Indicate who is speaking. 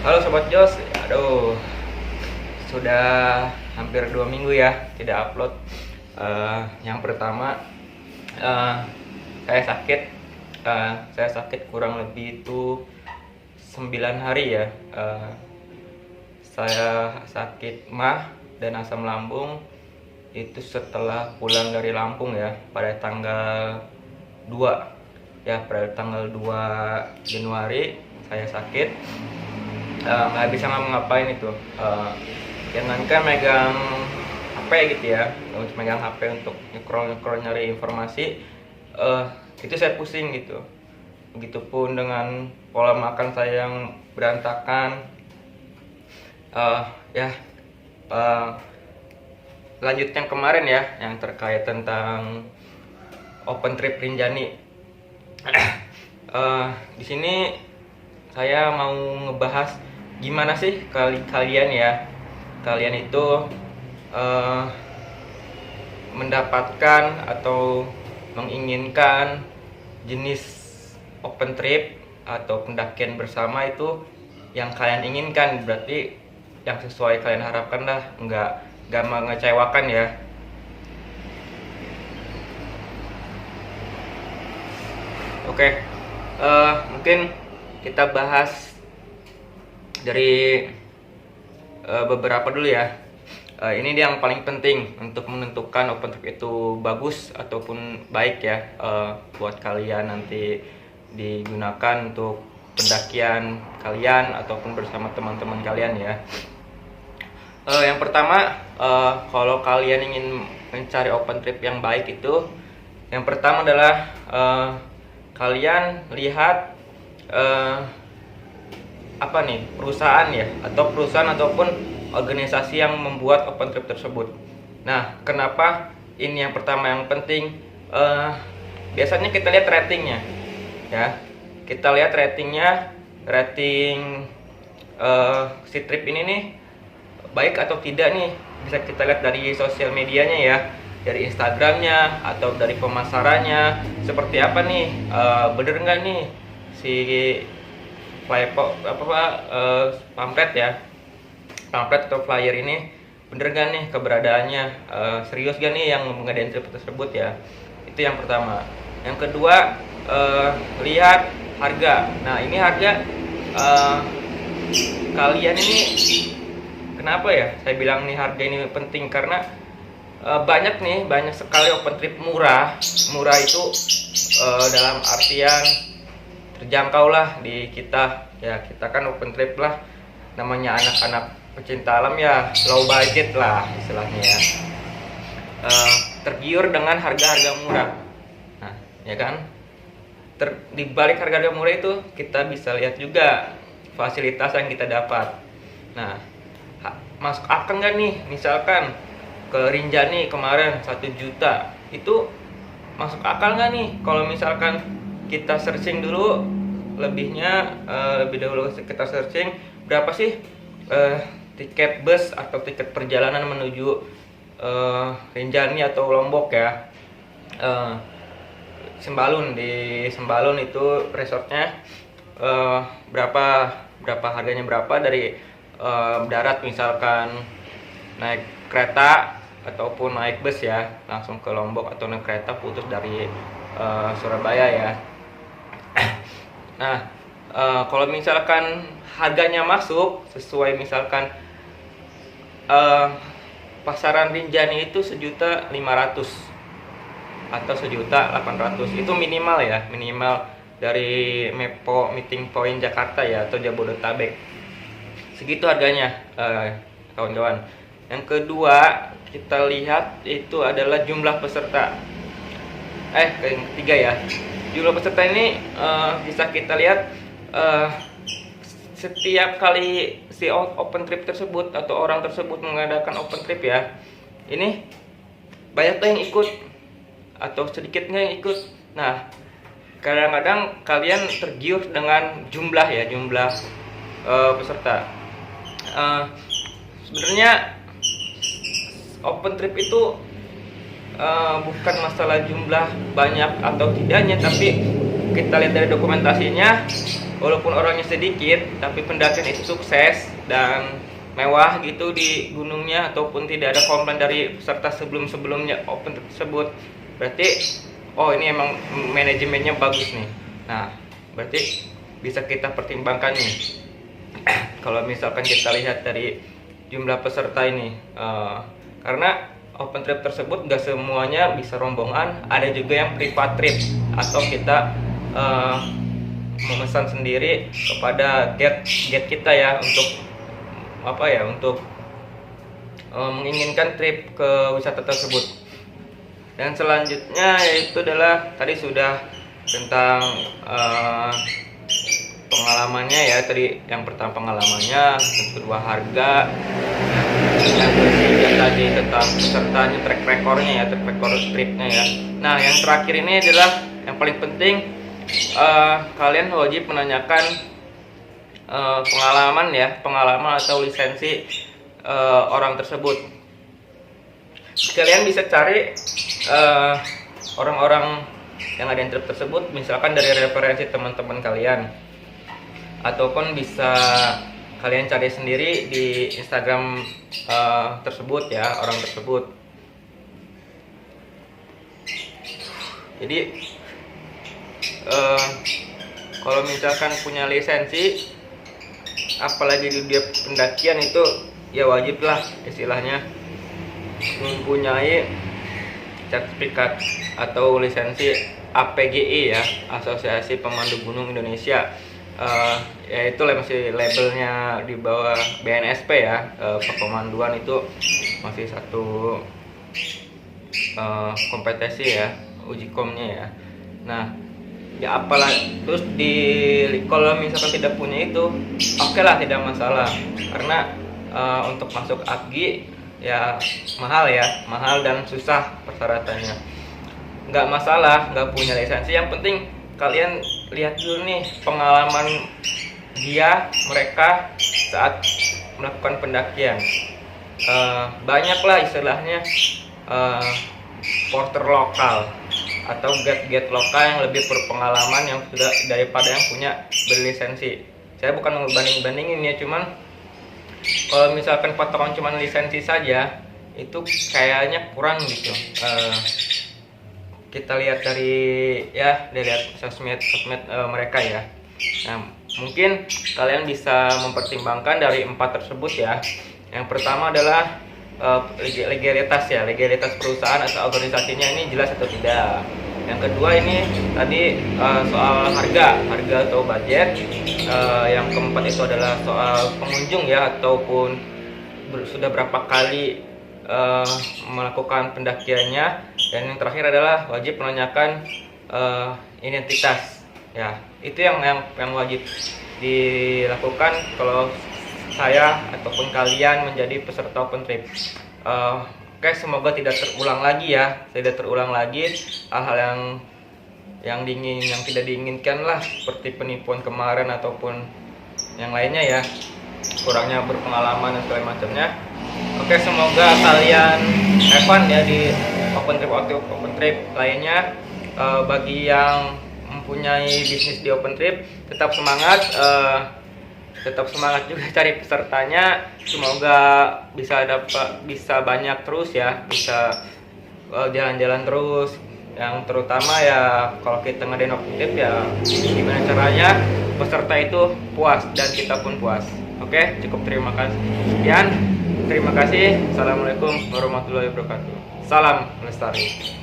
Speaker 1: Halo Sobat Jos, aduh sudah hampir 2 minggu ya tidak upload. Yang pertama saya sakit, kurang lebih itu 9 hari ya. Saya sakit MAH dan asam lambung itu setelah pulang dari Lampung ya, pada tanggal 2 ya, pada tanggal 2 Januari saya sakit. Nggak bisa ngapa-ngapain itu, jangankan megang HP gitu ya, untuk megang HP untuk nyekrol nyari informasi, itu saya pusing gitu. Begitupun dengan pola makan saya yang berantakan. Lanjut yang kemarin ya, yang terkait tentang Open Trip Rinjani. Di sini saya mau ngebahas gimana sih kalian itu mendapatkan atau menginginkan jenis open trip atau pendakian bersama itu yang kalian inginkan, berarti yang sesuai kalian harapkan lah, nggak mengecewakan ya. Oke, mungkin kita bahas dari beberapa dulu ya. Ini dia yang paling penting untuk menentukan open trip itu bagus ataupun baik ya, buat kalian nanti digunakan untuk pendakian kalian ataupun bersama teman-teman kalian ya. Yang pertama, kalau kalian ingin mencari open trip yang baik itu, yang pertama adalah kalian lihat perusahaan ya, atau perusahaan ataupun organisasi yang membuat open trip tersebut. Nah, kenapa ini yang pertama yang penting? Biasanya kita lihat ratingnya ya, rating si trip ini nih baik atau tidak nih, bisa kita lihat dari sosial medianya ya, dari Instagramnya atau dari pemasarannya seperti apa nih, bener nggak nih si pamflet atau flyer ini, bener gak nih keberadaannya, serius gak nih yang mengadain trip tersebut ya. Itu yang pertama. Yang kedua, lihat harga. Nah, ini harga kalian ini, kenapa ya saya bilang nih harga ini penting, karena banyak sekali open trip murah itu, dalam artian terjangkau lah di kita ya. Kita kan open trip lah, namanya anak-anak pecinta alam ya, low budget lah istilahnya ya. Tergiur dengan harga-harga murah. Nah, ya kan, di balik harga-harga murah itu kita bisa lihat juga fasilitas yang kita dapat. Nah, masuk akal nggak nih, misalkan ke Rinjani kemarin 1 juta, itu masuk akal nggak nih kalau misalkan kita searching dulu lebih dahulu kita searching berapa sih tiket bus atau tiket perjalanan menuju Rinjani atau Lombok ya. Di Sembalun itu resortnya, berapa harganya, berapa dari darat, misalkan naik kereta ataupun naik bus ya langsung ke Lombok, atau naik kereta putus dari Surabaya ya. Nah, kalau misalkan harganya masuk sesuai, misalkan pasaran Rinjani itu 1.500.000 atau 1.800.000, itu minimal ya, minimal dari Mepo Meeting Point Jakarta ya, atau Jabodetabek, segitu harganya kawan-kawan. Yang kedua kita lihat itu adalah jumlah peserta. Ketiga ya, jumlah peserta ini bisa kita lihat setiap kali si open trip tersebut atau orang tersebut mengadakan open trip ya, ini banyak yang ikut atau sedikitnya yang ikut. Nah, kadang-kadang kalian tergiur dengan jumlah peserta. Sebenarnya open trip itu bukan masalah jumlah banyak atau tidaknya, tapi kita lihat dari dokumentasinya, walaupun orangnya sedikit tapi pendakian itu sukses dan mewah gitu di gunungnya, ataupun tidak ada komplain dari peserta sebelum-sebelumnya open tersebut, berarti oh ini emang manajemennya bagus nih. Nah, berarti bisa kita pertimbangkan nih. Kalau misalkan kita lihat dari jumlah peserta ini, karena open trip tersebut gak semuanya bisa rombongan, ada juga yang private trip atau kita memesan sendiri kepada gate kita ya, untuk apa ya, untuk menginginkan trip ke wisata tersebut. Dan selanjutnya yaitu adalah tadi sudah tentang pengalamannya ya, tadi yang pertama pengalamannya, yang kedua harga, yang ketiga tadi tentang pesertanya, track recordnya ya, track record tripnya ya. Nah, yang terakhir ini adalah yang paling penting, kalian wajib menanyakan pengalaman atau lisensi orang tersebut. Kalian bisa cari orang-orang yang ada di trip tersebut, misalkan dari referensi teman-teman kalian, ataupun bisa kalian cari sendiri di Instagram tersebut ya, orang tersebut. Jadi kalau misalkan punya lisensi, apalagi di dunia pendakian itu ya wajib lah istilahnya mempunyai sertifikat atau lisensi APGI ya, Asosiasi Pemandu Gunung Indonesia. Yaitu masih labelnya di bawah BNSP ya. Pemanduan itu masih satu kompetensi ya, uji komnya ya. Nah, ya apalah, terus kalau misalkan tidak punya itu, oke lah, tidak masalah, karena untuk masuk APGI ya mahal dan susah persyaratannya. Nggak masalah nggak punya lisensi, yang penting kalian lihat dulu nih pengalaman mereka saat melakukan pendakian. Banyaklah istilahnya porter lokal atau guide lokal yang lebih berpengalaman yang sudah daripada yang punya berlisensi. Saya bukan ngebanding-bandingin ya, cuman kalau misalkan patokan cuman lisensi saja itu kayaknya kurang gitu. Kita lihat dari sosmed mereka ya. Nah, mungkin kalian bisa mempertimbangkan dari 4 tersebut ya. Yang pertama adalah legalitas perusahaan atau organisasinya ini jelas atau tidak. Yang kedua ini tadi soal harga atau budget. Yang keempat itu adalah soal pengunjung ya, ataupun sudah berapa kali melakukan pendakiannya. Dan yang terakhir adalah wajib menanyakan identitas ya. Itu yang wajib dilakukan kalau saya ataupun kalian menjadi peserta open trip. Oke, semoga tidak terulang lagi hal-hal yang tidak diinginkan lah, seperti penipuan kemarin ataupun yang lainnya ya, kurangnya berpengalaman dan segala macamnya. Oke, semoga kalian have fun ya di open trip lainnya. Bagi yang mempunyai bisnis di open trip, tetap semangat juga cari pesertanya. Semoga bisa banyak terus ya, bisa jalan-jalan terus. Yang terutama ya, kalau kita ngadain open trip ya gimana caranya peserta itu puas dan kita pun puas. Oke, cukup, terima kasih. Sekian, terima kasih. Assalamualaikum warahmatullahi wabarakatuh. Salam Lestari.